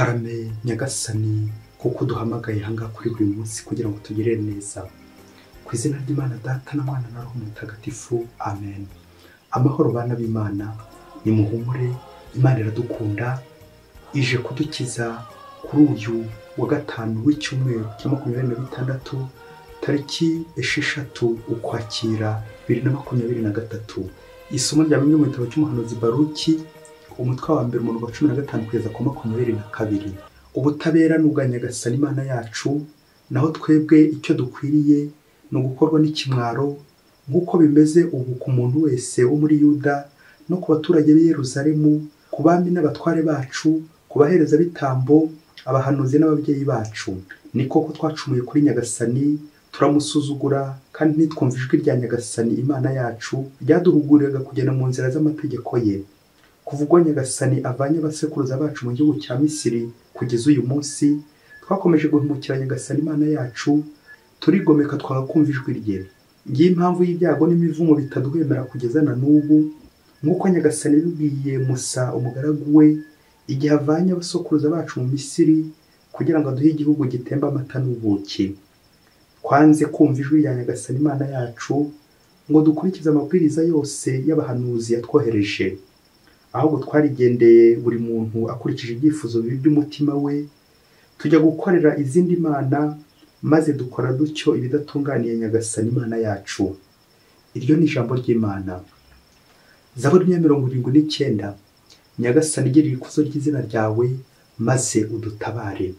karame nyagasani kuko duhamagaye hanga kuri buri munsi kugira ngo tugire neza ku izina ry'Imana Data na Mwana na Roho Mutagatifu amen. Amahoro bana b'Imana, ni muhumure, Imana iradukunda, ije kudukiza kuri uyu wa gatanu w'icyumweru cya 26 tariki 6 Ukwakira 2023. Isomo rya mu gitabo cy'umuhanuzi Baruki umutwe wa mbere umurongo wa 15 kugeza ku 22. Ubutabera n'uganyagasani Imana yacu, naho twebwe icyo dukwiriye no gukorwa n'ikimwaro nk'uko bimeze ubu ku muntu wese wo muri Yuda no ku baturage b'i Yerusalemu, ku bami n'abatware bacu, ku bahereza bitambo, abahanuzi n'ababyeyi bacu. Ni koko twacumuye kuri Nyagasani, turamusuzugura kandi ntitwumva ijwi rya Nyagasani Imana yacu ryaduhuguriraga kugenda mu nzira z'amategeko ye. Kuva ubwo Nyagasani avanye abasekuruza bacu mu gihugu cya Misiri kugeza uyu munsi, twakomeje guhumukira Nyagasani Imana yacu, turigomeka twagakumva ijwi rye. Ngiye impamvu y'ibyago n'imivumo bitaduhemera kugeza na n'ubu, nk'uko Nyagasani yabibwiye Musa umugaragu we igihe avanye abasekuruza bacu mu Misiri kugira ngo aduhe igihugu gitemba amata n'ubuki. Twanze kumva ijwi rya Nyagasani Imana yacu ngo dukurikize amabwiriza yose y'abahanuzi yatwohereje, ahubwo twarigendeye buri muntu akurikije ibyifuzo bibi by'umutima we, tujya gukorera izindi mana, maze dukora dutyo ibidatunganiye Nyagasani Imana yacu. Iryo ni ijambo ry'Imana. Zaburi 179. Nyagasani girira ikuzo ry'izina ryawe maze udutabare.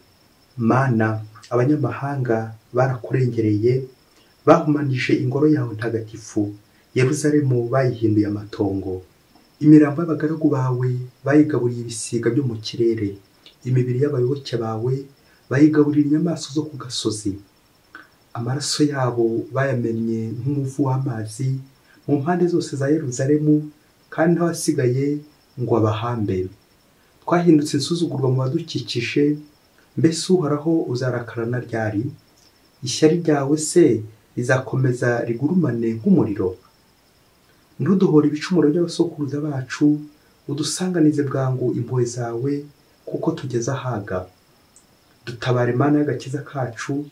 Mana, abanyamahanga barakurengereye, bahumanije ingoro yawe ntagatifu, Yerusalemu bayihinduye amatongo. Imirambo y'abagaragu bawe bayigaburiye ibisiga byo mu kirere, imibiri y'abayoboke bawe bayigaburira inyamaswa zo ku gasozi. Amaraso yabo bayamennye nk'umuvu w'amazi mu mpande zose za Yerusalemu, kandi ntawasigaye ngo abahambe. Twahindutse insuzugurwa mu badukikije, mbese Uhoraho uzarakarana ryari? Ishyari ryawe se rizakomeza rigurumane nk'umuriro? Ntuduhore ibicumuro by'abasokuruza bacu, udusanganize bwangu impuhwe zawe, kuko tugeze ahaga. Dutabare Mana y'agakiza kacu,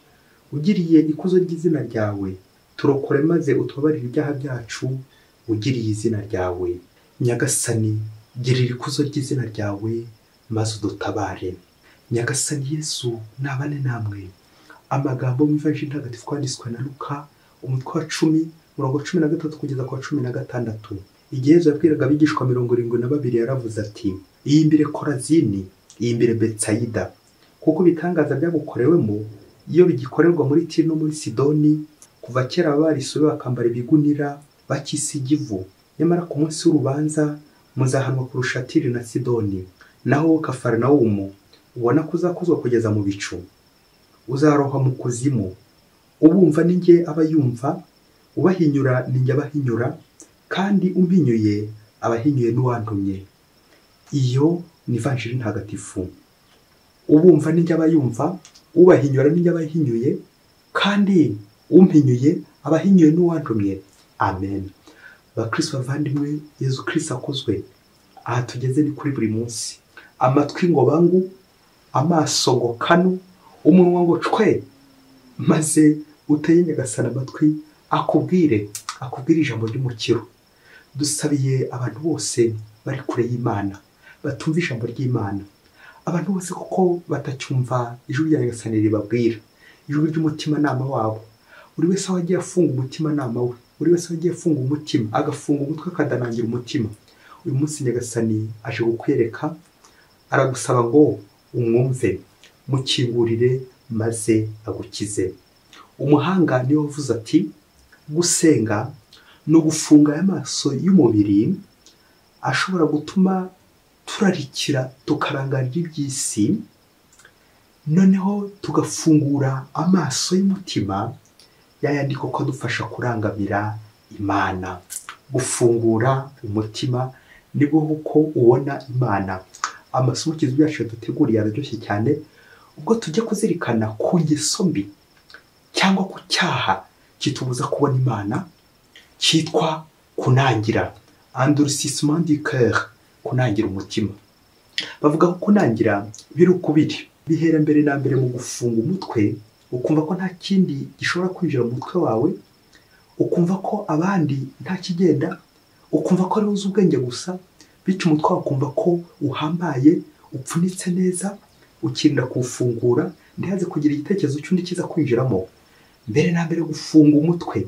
ugiriye ikuzo ry'izina ryawe, turokore maze utubabarire ibyaha byacu, ugiriye izina ryawe. Nyagasani girira ikuzo ry'izina ryawe maze udutabare. Nyagasani Yesu nabane namwe. Amagambo mu ivanjili ntagatifu kwanditswe na Luka umutwe wa 10 umurongo 13 kugeza ku 16. Igihe Yesu yabwiraga abigishwa 72 yaravuze ati: iyimbire Korazini, iyimbire Betsayida, kuko bitangaza byagukorewemo iyo bigikorerwa muri Tiro no muri Sidoni, kuva kera barisube bakambara ibigunira bakisiga ivu. Nyamara ku munsi w'urubanza muzahanwa kurusha Tiro na Sidoni. Naho Kafarnawumu ubona kuzakozwa kugeza mu bicu, uzaroha mu kuzimu. Ubumva ninjye abayumva, ubahinyura ninjye abahinyura, kandi umpinyuye abahinyuye n'uwantumye. Iyo ni ivanjili ntagatifu. Ubumva ninjye abayumva, ubahinyura ninjye abahinyuye, kandi umpinyuye abahinyuye n'uwantumye. Amen. Bakristo bavandimwe, Yesu Kristo akozwe. Aha tugeze ni kuri buri munsi. Amatwi ngo bangu, amaso ngo kanu, umunwa ngo cwe, maze uteye Nyagasani amatwi akubwire ijambo ry'umukiro. Dusabiye abantu bose bari kure y'Imana, batumva ijambo ry'Imana, abantu bose kuko batacyumva ijwi rya Nyagasani ribabwira, ijwi ry'umutima nama wabo. Buri wese wagiye afunga umutima nama we, buri wese wagiye afunga umutima, agafunga umutwe akadanangira umutima. Uyu munsi Nyagasani aje kukwereka, aragusaba ngo umwumve, mukingurire maze agukize. Umuhanga niwe wavuze ati: gusenga no gufunga amaso y'umubiri ashobora gutuma turarikira tukarangarira iby'isi, noneho tugafungura amaso y'umutima, yayandi koko adufasha kurangamira Imana. Gufungura umutima nibwo uko ubona Imana. Amasomo kizwi yacu duteguriye araryoshye cyane, ubwo tujya kuzirikana ku ngeso mbi cyangwa ku cyaha kitubuza kubona Imana, cyitwa kunangira, endurcissement du cœur, kunangira umutima. bavuga ko kunangira biri ukubiri, bihera mbere na mbere mu gufunga umutwe, ukumva ko nta kindi gishobora kwinjira mu mutwe wawe, ukumva ko abandi nta kigenda, ukumva ko ari uzi ubwenge gusa, bityo umutwe wawe ukumva ko uhambaye, upfunitse neza, ukirinda kuwufungura ntihaze kugira igitekerezo cy'undi kiza kwinjiramo. Mbere na mbere gufunga umutwe,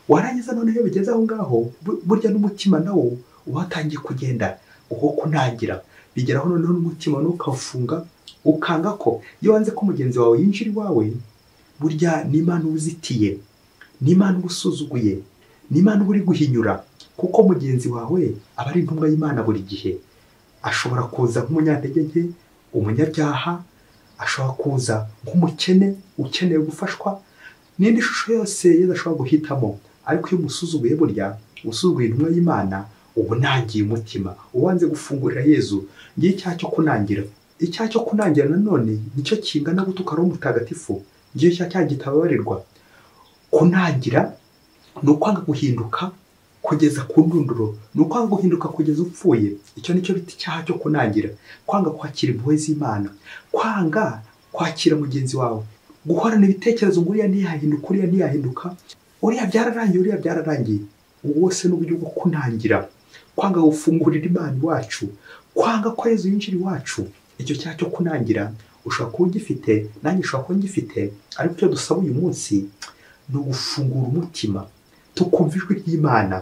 warangiza noneho bigeze aho ngaho, burya n'umutima nawo uba watangiye kugenda uko kunangira, bigeraho noneho n'umutima ukawufunga, ukanga ko iyo wanze ko mugenzi wawe yinjira iwawe, burya n'Imana uba uzitiye, n'Imana uba usuzuguye, n'Imana uba uri guhinyura, kuko mugenzi wawe aba ari intumwa y'Imana buri gihe. Ashobora kuza nk'umunyantege nke, umunyabyaha, ashobora kuza nk'umukene ukeneye gufashwa, n'indi shusho yose yadashobora guhitamo. Ariko iyo umusuzuguye, burya usuzuguye intumwa y'Imana, uba unangiye umutima, ubanze gufungurira Yezu. Ngiye icyaha cyo kunangira, icyaha cyo kunangira nanone nicyo kingana gutuka Roho Mutagatifu, ngiye icyaha gitababarirwa. Kunangira ni ukwanga guhinduka kugeza ku ndunduro, ni ukwanga guhinduka kugeza upfuye. Icyo nicyo bita icyaha cyo kunangira, kwanga kwakira impuhwe z'Imana, kwanga kwakira mugenzi wawe, guhorana ibitekerezo ngo uriya ntiyahinduka, uriya ntiyahinduka, uriya byararangiye, uriya byararangiye. Ubu wose n'uburyo bwo kunangira, kwanga gufungurira Imana iwacu, kwanga ko Yezu yinjira iwacu. Icyo cyaha cyo kunangira ushobora kuba ugifite, nanjye ushobora kuba ngifite, ariko icyo dusaba uyu munsi ni ugufungura umutima, tukumva ijwi ry'Imana.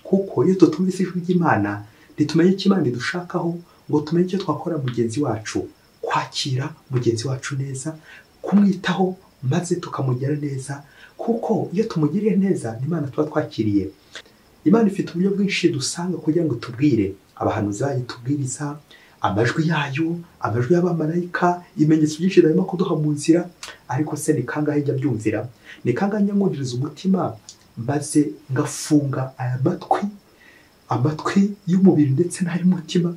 Kuko iyo tutumvise ijwi ry'Imana ntitumenye icyo Imana idushakaho, ngo tumenye icyo twakora mugenzi wacu, kwakira mugenzi wacu neza, kumwitaho maze tukamugera neza. Kuko iyo tumugiriye neza n'Imana tuba twakiriye. Imana ifite uburyo bwinshi dusanga kugira ngo tubwire. Abahanuzi bayitubwiriza, amajwi yayo, amajwi y'abamarayika, ibimenyetso byinshi barimo kuduha mu nzira. Ariko se ni kangahe njya byumvira? Ni kangahe njya nkumviriza umutima maze ngafunga aya amatwi y'umubiri ndetse n'ay'umutima,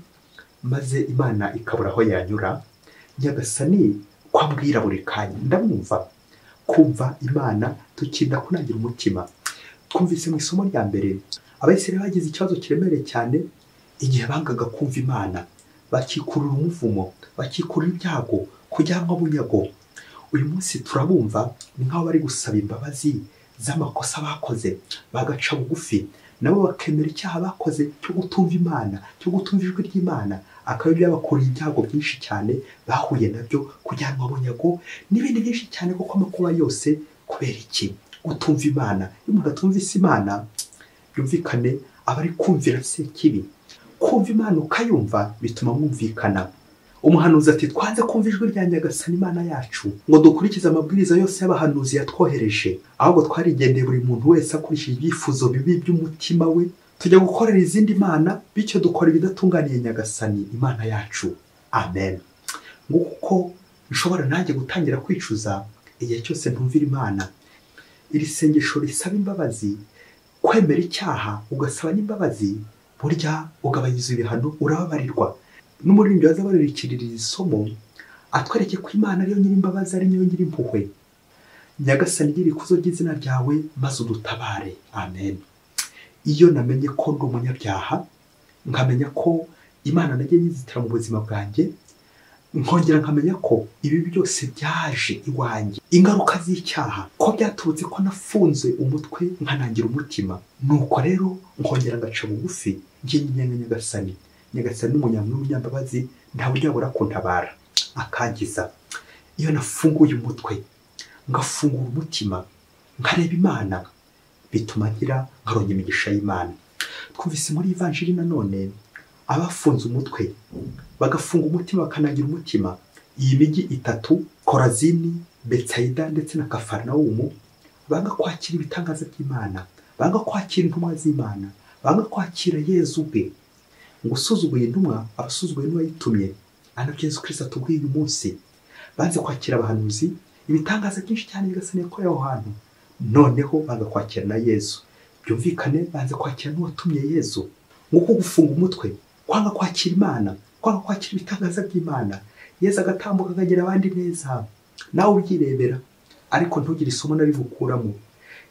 maze Imana ikabura aho yanyura? Nyagasani kwambwira buri kanya ndamwumva. Kumva Imana tukirinda kunangira umutima. Twumvise mu isomo rya mbere Abayisiraheli bagize ikibazo kiremereye cyane igihe bangaga kumva Imana, bakikurura umuvumo, bakikurura ibyago, kujyanwa bunyago. Uyu munsi turabumva ni nk'aho bari gusaba imbabazi z'amakosa bakoze, bagaca bugufi, nabo bakemera icyaha bakoze cyo gutumva Imana, cyo gutumva ijwi ry'Imana. Akaba byabakuriye ibyago byinshi cyane bahuye nabyo, kujyanwa bunyago n'ibindi byinshi cyane, kuko amakuba yose kubera iki? Gutumva Imana. Iyo umuntu atumvise Imana, yumvikane aba ari kumvira Sekibi. Kumva Imana ukayumva bituma mwumvikana. Umuhanuzi ati twanze kumva ijwi rya Nyagasani Imana yacu ngo dukurikize amabwiriza yose y'abahanuzi yatwohereje, ahubwo twarigendeye buri muntu wese akurikije ibyifuzo bibi by'umutima we, tujya gukorera izindi mana, bityo dukora ibidatunganiye Nyagasani Imana yacu. Amen. Nguko nshobora nanjye gutangira kwicuza igihe cyose ntumvira Imana. Iri sengesho risaba imbabazi, kwemera icyaha ugasaba n'imbabazi, burya ugabanyiza ibihano, urababarirwa. N'umuririmbyi wazabarikirira iri somo atwereke ko Imana ariyo nyir'imbabazi, ari niyo nyir'impuhwe. Nyagasani gira ikuzo ry'izina ryawe maze udutabare. Amen. Iyo namenye ko ndi umunyabyaha, nkamenya ko Imana nagiye nyizitira mu buzima bwanjye, nkongera nkamenya ko ibi byose byaje iwanjye, ingaruka z'icyaha, ko byaturutse ko nafunze umutwe nkanangira umutima, nuko rero nkongera ngaca bugufi, ngiye Nyagasani. Nyagasani n'umunyambabazi, nta buryo yabura kuntabara akangiza. Iyo nafunguye umutwe, ngafungura umutima, nkareba Imana, bituma nkaronka imigisha y'Imana. Twumvise muri Ivanjiri nanone abafunze umutwe bagafunga umutima bakanangira umutima, iyi migi itatu, Korazini, Betsayida ndetse na Kafarinawumu, banga kwakira ibitangaza by'Imana, banga kwakira intumwa z'Imana, banga kwakira Yezu ubwe. Ngo usuzuguye intumwa abasuzuguye n'uwayitumye. Anabyo Yezu Kristo atubwiye uyu munsi. Banze kwakira abahanuzi, ibitangaza byinshi cyane bigasaniye ko aho hantu, noneho banga kwakira na Yezu. Byumvikane banze kwakira n'uwatumye Yezu. Nguko gufunga umutwe, kwanga kwakira Imana, kwanga kwakira ibitangaza by'Imana, Yezu agatambuka akagira abandi neza, nawe ubyirebera, ariko ntugire isomo nari bukuramo.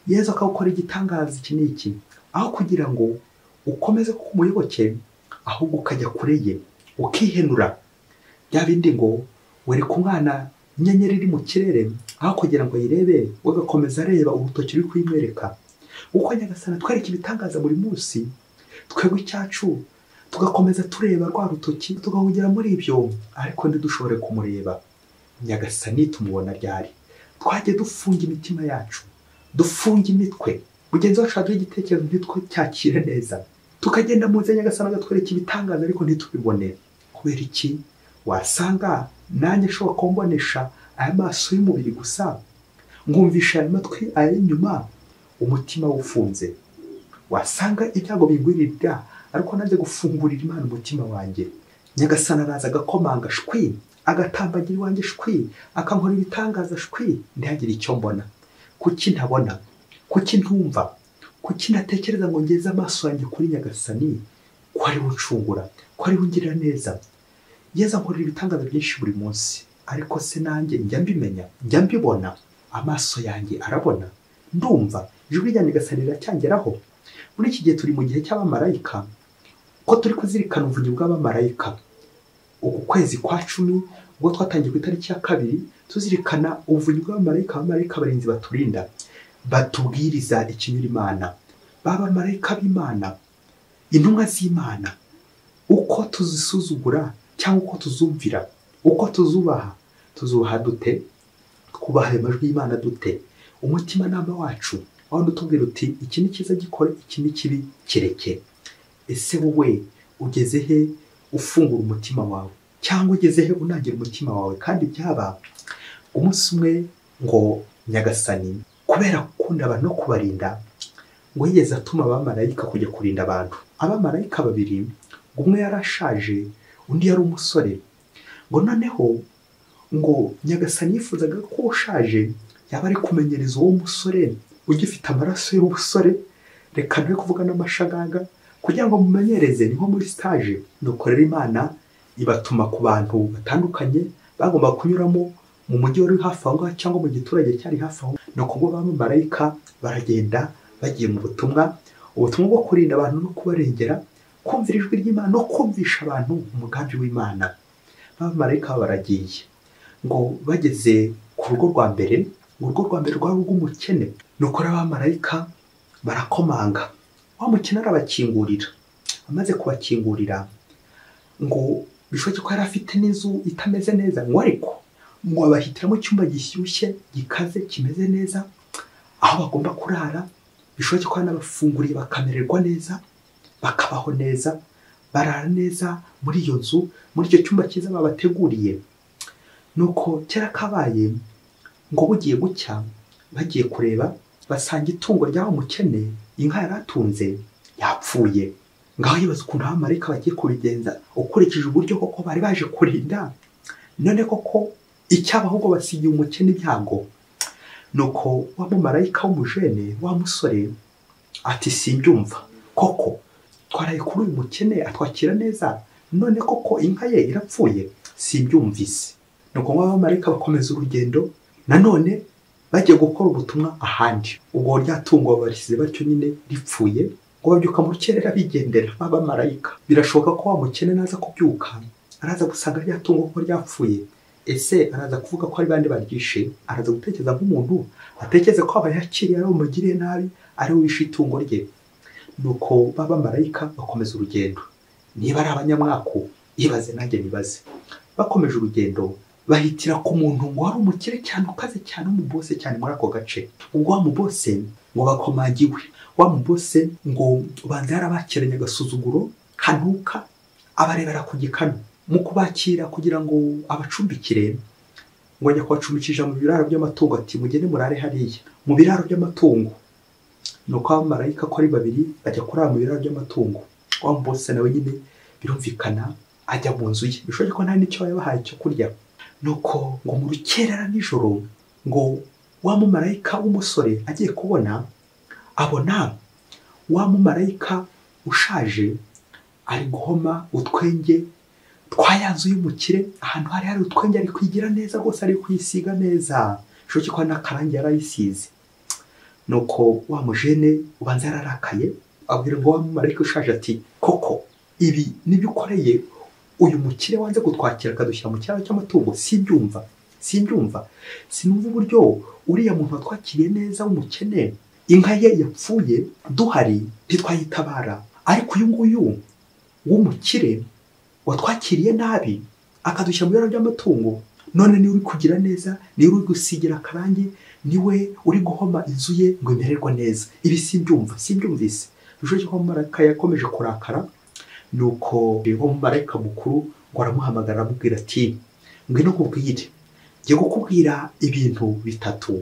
Yezu akawukora igitangaza iki n'iki, aho kugira ngo ukomeze kuba umuyoboke, ahubwo ukajya kure ye, ukihenura bya bindi ngo wereka umwana inyenyeri iri mu kirere aho kugira ngo ayirebe ugakomeza areba urutoki ruri kuyimwereka. Uko Nyagasani atwereka ibitangaza buri munsi, twebwe icyacu tugakomeza tureba rwa rutoki tugahugira muri ibyo, ariko ntidushobore kumureba. Nyagasani tumubona ryari? Twajye dufunga imitima yacu, dufunga imitwe, mugenzi wacu aduha igitekerezo ntitwe cyakire neza, tukagenda mu nzira Nyagasani agatwereka ibitangaza ariko ntitubibone. Kubera iki? Wasanga nanjye ashobora kumbonesha aya maso y'umubiri gusa, nkumvisha aya matwi ay'inyuma, umutima ufunze. Wasanga ibyago bingwirira ariko nanjye gufungurira Imana umutima wanjye. Nyagasani araza agakomanga shwi, agatambagira iwanjye shwi, akankora ibitangaza shwi, ntihagire icyo mbona. Kuki ntabona? Kuki ntumva? Kuki natekereza ngo ngeze amaso yanjye kuri Nyagasani, ko ari we uncungura, ko ari we ungirira neza? Yeza nkorera ibitangaza byinshi buri munsi, ariko se nanjye njya mbimenya, njya mbibona, amaso yanjye arabona, ndumva ijuru rya Nyagasani riracyangeraho. Muri iki gihe turi mu gihe cy'abamarayika, ko turi kuzirikana ubuvunyi bw'abamarayika. Uku kwezi kwa 10 ubwo twatangiye ku itariki ya 2 tuzirikana ubuvunyi bw'abamarayika, abamarayika barinzi baturinda, batubwiriza ikinyura Imana, b'abamarayika b'Imana, intumwa z'Imana. Uko tuzisuzugura cyangwa uko tuzumvira, uko tuzubaha dute? Twubaha amajwi y'Imana dute? Umutima nama wacu aho dutubwira uti iki ni cyiza gikore, iki ni kibi kireke. Ese wowe ugeze he ufungura umutima wawe, cyangwa ugeze he unangira umutima wawe? Kandi byaba umunsi umwe ngo Nyagasani kubera gukunda abantu no kubarinda, ngo yigeze atuma abamarayika kujya kurinda abantu. Abamarayika babiri, umwe yarashaje undi yari umusore. Ngo noneho ngo Nyagasani yifuzaga ko ushaje yaba ari kumenyereza uwo musore ugifite amaraso y'ubusore, reka ntwe kuvuga n'amashagaga, kugira ngo mumenyereze. Ni nko muri stage. Dukorera Imana ibatuma ku bantu batandukanye bagomba kunyuramo mu mujyi wari hafi aho cyangwa mu giturage cyari hafi aho. No kubwo abamarayika baragenda bagiye mu butumwa bwo kurinda abantu no kubarengera, kumvira ijwi ry'Imana no kumvisha abantu umugambi w'Imana. Abamarayika baragiye, ngo bageze ku rugo rwa mbere, urugo rwa mbere rwari urw'umukene. Nuko abamarayika barakomanga, wa mukene arabakingurira. Amaze kubakingurira, ngo bishoboke ko yari afite n'inzu itameze neza, ngo ariko ngo abahitiramo icyumba gishyushye gikaze kimeze neza aho bagomba kurara. Bishoboke ko n'abafunguriye bakamererwa neza, bakabaho neza, barara neza muri iyo nzu, muri icyo cyumba cyiza babateguriye. Nuko kera kabaye ngo bugiye gucya, bagiye kureba basanga itungo ry'aho mukene, inka yaratunze yapfuye. Ngaho yibaza ukuntu abamarayika bagiye kubigenza ukurikije uburyo koko bari baje kurinda. None koko icyaba ahubwo basigiye umukene ibyago. Nuko wa mumarayika w'umujene, wa musore ati simbyumva, koko twaraye kuri uyu mukene atwakira neza, none koko inka ye irapfuye, simbyumvise. Nuko abamarayika bakomeza urugendo, nanone bagiye gukora ubutumwa ahandi. Ubwo ryatungo barisize batyo nyine ripfuye, ngo babyuka mu rukerera bigendera. Abamarayika birashoboka ko wa mukene naza kubyuka araza gusanga ryatungo ko ryapfuye. Ese araza kuvuga ko ari bande baryishe? Araza gutekereza nk'umuntu atekereza ko abayakiriye ari umugiriye nabi, ari wishe itungo rye. Nuko abamarayika bakomeza urugendo. Niba ari abanyamwaku, ibaze nanjye nibaze. Bakomeje urugendo bahitira ku muntu ngo wari umukire cyane, ukaze cyane, umubose cyane muri ako gace. Ubwo wa mubose ngo bakomagiwe, wa mubose ngo Banza yarabakiranye agasuzuguro kanuka, abarebera ku gikanu. Mu kubakira kugira ngo abacumbikire, ngo ajya kubacumbikisha mu biraro by'amatungo, ati mugende murare hariya mu biraro by'amatungo. Nuko abamarayika ko ari babiri bajya kurara mu biraro by'amatungo. Wa mubose nawe nyine birumvikana ajya mu nzu ye, bishoboye ko nta n'icyo yabahaye cyo kurya. Nuko ngo mu rukerera nijoro, ngo wa mumarayika w'umusore agiye kubona, abona wa mumarayika ushaje ari guhoma utwenge twayanzu y'umukire. Ahantu hari utwenge ari kwigira neza rwose, ari kwisiga neza, bishoboye ko n'akarangi yarayisize. Nuko wa mujene Banza yararakaye, abwira ngo wa mumarayika ushaje ati koko ibi nibyo ukoreye uyu mukire wanze kutwakira akadushyira mu kiraro cy'amatungo simbyumva sinumva uburyo uriya muntu watwakiriye neza w'umukene inka ye yapfuye duhari ntitwayitabara, ariko uyu nguyu w'umukire watwakiriye nabi akadushyira mu biraro by'amatungo none niwe uri kugira neza, niwe uri gusigira akarangi, niwe uri guhoma inzu ye ngo imererwe neza. Ibi simbyumvise. Bishoboke ko marayika yakomeje kurakara, nuko uwo marayika mukuru ngo aramuhamagara aramubwira ati ngwino nkubwire, ngiye kukubwira ibintu bitatu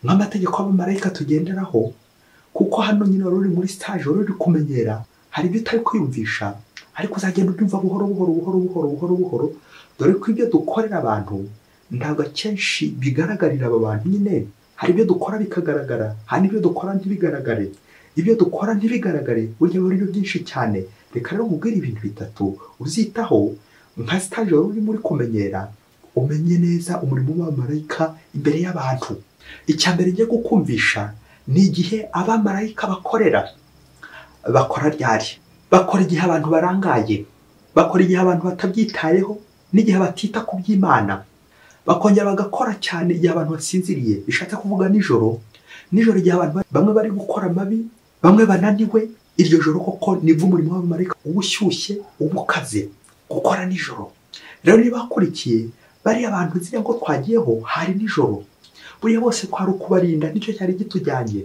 nk'amategeko y'abamarayika tugenderaho, kuko hano nyine wari uri muri stage, wari uri kumenyera, hari ibyo utari kwiyumvisha ariko uzagenda ubyumva buhoro. Dore ko ibyo dukorera abantu ntabwo akenshi bigaragarira aba bantu nyine. Hari ibyo dukora bikagaragara, hari n'ibyo dukora ntibigaragare. Ibyo dukora ntibigaragare burya biba ari byinshi cyane. Reka rero nkubwire ibintu bitatu uzitaho nka stage wari uri muri kumenyera, umenye neza umurimo w'abamarayika imbere y'abantu. Icya mbere ngiye kukumvisha ni igihe abamarayika bakora ryari. Bakora igihe abantu barangaye, bakora igihe abantu batabyitayeho, n'igihe batita ku by'Imana. Bakongera bagakora cyane igihe abantu basinziriye, bishatse kuvuga nijoro igihe abantu bamwe bari gukora amabi, bamwe bananiwe. Iryo joro koko nibwo umurimo w'abamarayika uba ushyushye, uba ukaze gukora nijoro. Rero niba bakurikiye bariya abantu ziriya ngo twagiyeho hari nijoro, buriya bose twari ukubarinda, nicyo cyari gitujyanye.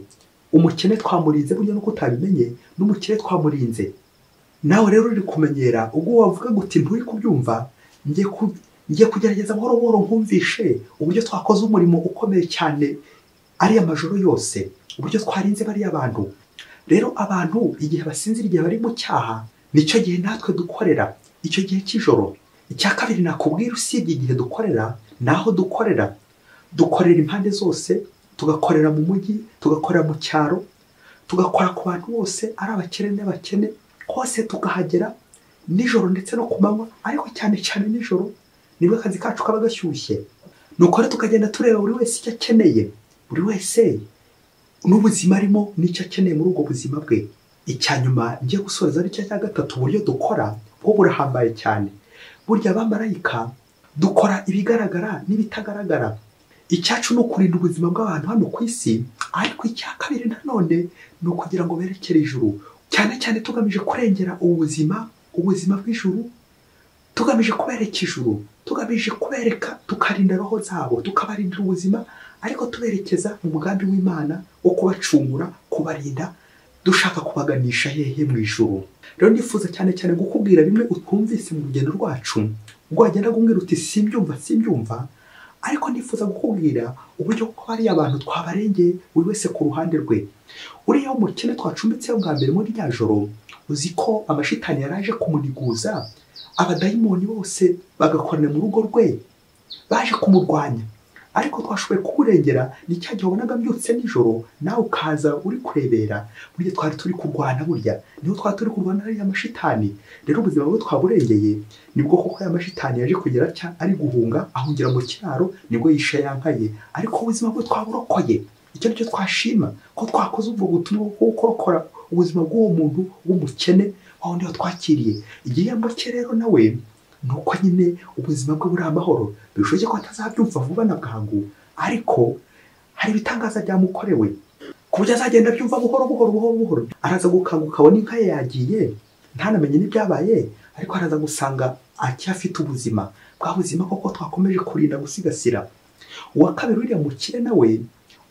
Umukene twamurinze burya nuko utabimenye, n'umukire twamurinze. Nawe rero uri kumenyera, ubwo wavuga ngo uti nturi kubyumva, ngiye kugerageza buhoro nkumvishe uburyo twakoze umurimo ukomeye cyane ariya majoro yose, uburyo twarinze bariya abantu. Rero abantu igihe basinzira, igihe bari mu cyaha, nicyo gihe natwe dukorera, icyo gihe cy'ijoro. Icya kabiri nakubwira, usibye igihe dukorera, naho dukorera impande zose, tugakorera mu mujyi, tugakorera mu cyaro, tugakora ku bantu bose, ari abakene n'abakene, hose tukahagera nijoro ndetse no ku manywa, ariko cyane nijoro nibwo akazi kacu kaba gashyushye. Nuko rero tukagenda tureba buri wese icyo akeneye, buri wese n'ubuzima arimo n'icyo akeneye muri ubwo buzima bwe. Icya nyuma ngiye gusoza ari cyo cya gatatu, uburyo dukora bwo burahambaye cyane. Burya abamarayika dukora ibigaragara n'ibitagaragara. Icyacu ni ukurinda ubuzima bw'abantu hano ku isi, ariko icya kabiri nanone ni ukugira ngo berekere ijuru, cyane tugamije kurengera ubuzima bw'ijuru, tugamije kubereka ijuru, tugamije kubereka, tukarinda roho zabo, tukabarindira ubuzima, ariko tuberekeza mu mugambi w'Imana wo kubacungura, kubarinda, dushaka kubaganisha hehe mu ijuru. Rero nifuza cyane gukubwira bimwe utwumvise mu rugendo rwacu, ubwo wagenda gumbwira uti simbyumva, ariko nifuza kukubwira uburyo ko hari abantu twabarengeye buri wese ku ruhande rwe. Uriya w'umukene twacumbitseho bwa mbere muri rya joro, uzi ko amashitani yaraje kumuniguza, abadayimoni bose bagakorana mu rugo rwe, baje kumurwanya, ariko twashoboye kukurengera. Ni cya gihe wabonaga mbyutse nijoro nawe ukaza uri kurebera, burya twari turi kurwana, burya niho twari turi kurwana ariya mashitani. Rero ubuzima bwe twaburengeye, nibwo koko ya mashitani yaje kugera ari guhunga, ahungira mu kiraro, nibwo yishe yankaye, ariko ubuzima bwe twaburokoye. Icyo nicyo twashima, ko twakoze ubwo butumwa bwo kurokora ubuzima bw'uwo muntu w'umukene wa wundi watwakiriye. Igihembo cye rero nawe nuko nyine ubuzima bwe buri amahoro. Bishoboke ko atazabyumva vuba na bwangu, ariko hari ibitangaza byamukorewe ku buryo azagenda abyumva buhoro. Araza gukanguka, abona inka ye yagiye, ntanamenye n'ibyabaye, ariko araza gusanga acyafite ubuzima, bwa buzima koko twakomeje kurinda gusigasira. Uwa kabiri, uriya mukire nawe,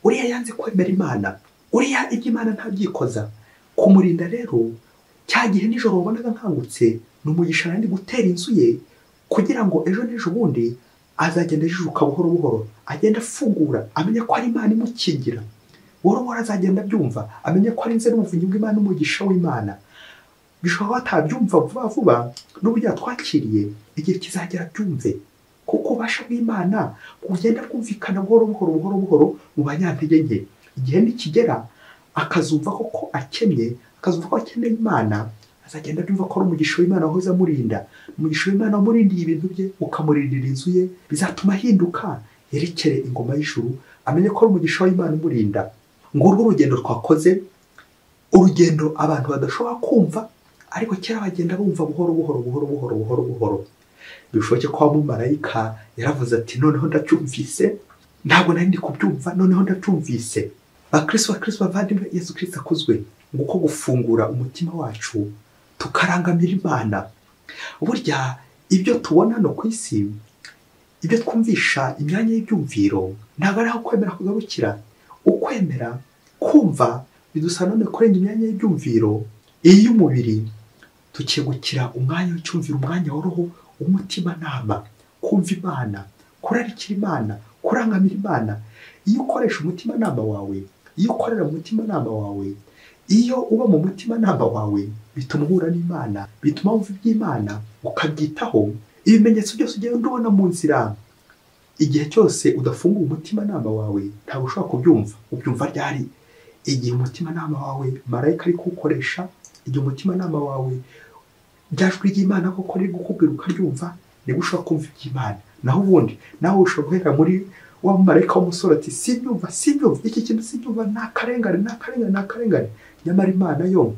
uriya yanze kwemera Imana, uriya iby'Imana ntabyikoza. Kumurinda rero, cya gihe nijoro wabonaga nkangutse, ni umugisha nandi gutera inzu ye, kugira ngo ejo n'ejo bundi azagenda ajijuka buhoro, agenda afungura, amenya ko ari Imana imukingira. Buhoro azagenda abyumva, amenya ko ari inzira n'umuvunyi w'Imana, umugisha w'Imana. Bishobora batabyumva vuba, n'uburyo yatwakiriye, igihe kizagera byumve, kuko ubasha bw'Imana bugenda bwumvikana buhoro mu banyantege nke. Igihe nikigera akazumva koko akennye, akazumva ko akeneye Imana, azagenda abyumva ko ari umugisha w'Imana wahoze amurinda. Umugisha w'Imana wamurindiye ibintu bye, ukamurindira inzu ye, bizatuma ahinduka, yerekere ingoma y'ijuru, amenye ko ari umugisha w'Imana umurinda. Ngurwo urugendo twakoze, urugendo abantu badashobora kumva, ariko kera bagenda bumva buhoro buhoro buhoro buhoro buhoro buhoro. Bishoboke ko umumarayika yaravuze ati noneho ndacyumvise, ntabwo nari ndi kubyumva, noneho ndacyumvise. Bakristo bavandimwe, Yesu Kristo akuzwe, nguko gufungura umutima wacu tukarangamira Imana. Burya ibyo tubona no ku isi, ibyo twumvisha imyanya y'ibyumviro, ntabwo ari aho kwemera kugarukira. Ukwemera kumva bidusa none kurenga imyanya y'ibyumviro iy'umubiri, tukegukira umwanya w'icyumviro, umwanya w'uruhu, umutima nama, kumva Imana, kurarikira Imana, kurangamira Imana. Iyo ukoresha umutima nama wawe, iyo ukorera mu mutima nama wawe, iyo uba mu mutima nama wawe, bituma uhura n'Imana, bituma wumva iby'Imana ukabyitaho. Ibimenyetso byose ugenda ubona mu nzira, igihe cyose udafunguye umutima nama wawe ntabwo ushobora kubyumva. Ubyumva ryari? Igihe umutima nama wawe marayika ari kuwukoresha, igihe umutima nama wawe ryajwi ry'Imana koko riri gukubwira ukaryumva, nibwo ushobora kumva iby'Imana. Naho ubundi nawe ushobora guhera muri wa marayika w'umusore ati simbyumva, iki kintu simbyumva, nakarengane. Nyamara Imana yo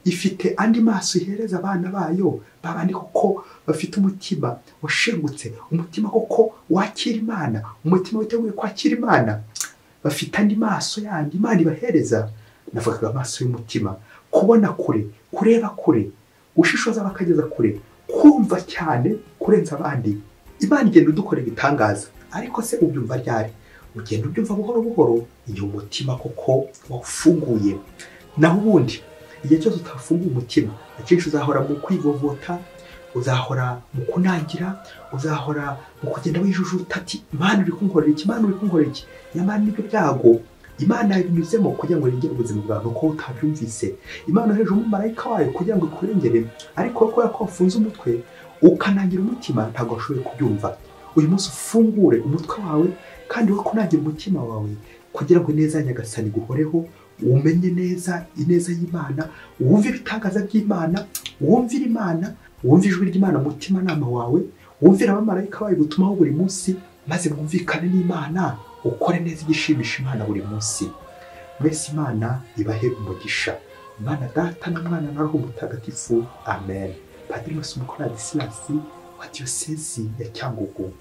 ifite andi maso ihereza abana bayo, babandi koko bafite umutima washengutse, umutima koko wakira Imana, umutima witeguye kwakira Imana, bafite andi maso yandi Imana ibahereza. Navugaga amaso y'umutima, kubona kure, kureba kure, ushishoza bakageza kure, kumva cyane kurenza abandi. Imana igenda udukorera ibitangaza, ariko se ubyumva ryari? Ugenda ubyumva buhoro buhoro igihe umutima koko wawufunguye. Naho ubundi igihe cyose utafunguye umutima, akenshi uzahora mu kwivovota, uzahora mu kunangira, uzahora mu kugenda wijujuta ati Imana uri kunkorera iki, Imana uri kunkorera iki. Nyamara nibyo byago Imana yabinyuzemo kugira ngo irengere ubuzima bwawe uko utabyumvise. Imana yohereje umumarayika wayo kugira ngo ikurengere, ariko kubera ko wafunze umutwe ukanangira umutima, ntabwo washoboye kubyumva. Uyu munsi ufungure umutwe wawe kandi wo kunangira umutima wawe, kugira ngo ineza ya Nyagasani guhoreho, umenye neza ineza y'Imana, wumve ibitangaza by'Imana, wumvire Imana, wumve ijwi ry'Imana mu mutima nama wawe, wumvire abamarayika bayo gutumaho buri munsi, maze mwumvikane n'Imana, ukore neza igishimisha Imana buri munsi. Mwese Imana ibahe umugisha. Imana Data na Mwana na Roho Mutagatifu. Amen. Padiri Masumuko Ladislas wa Diyosezi ya Cyangugu.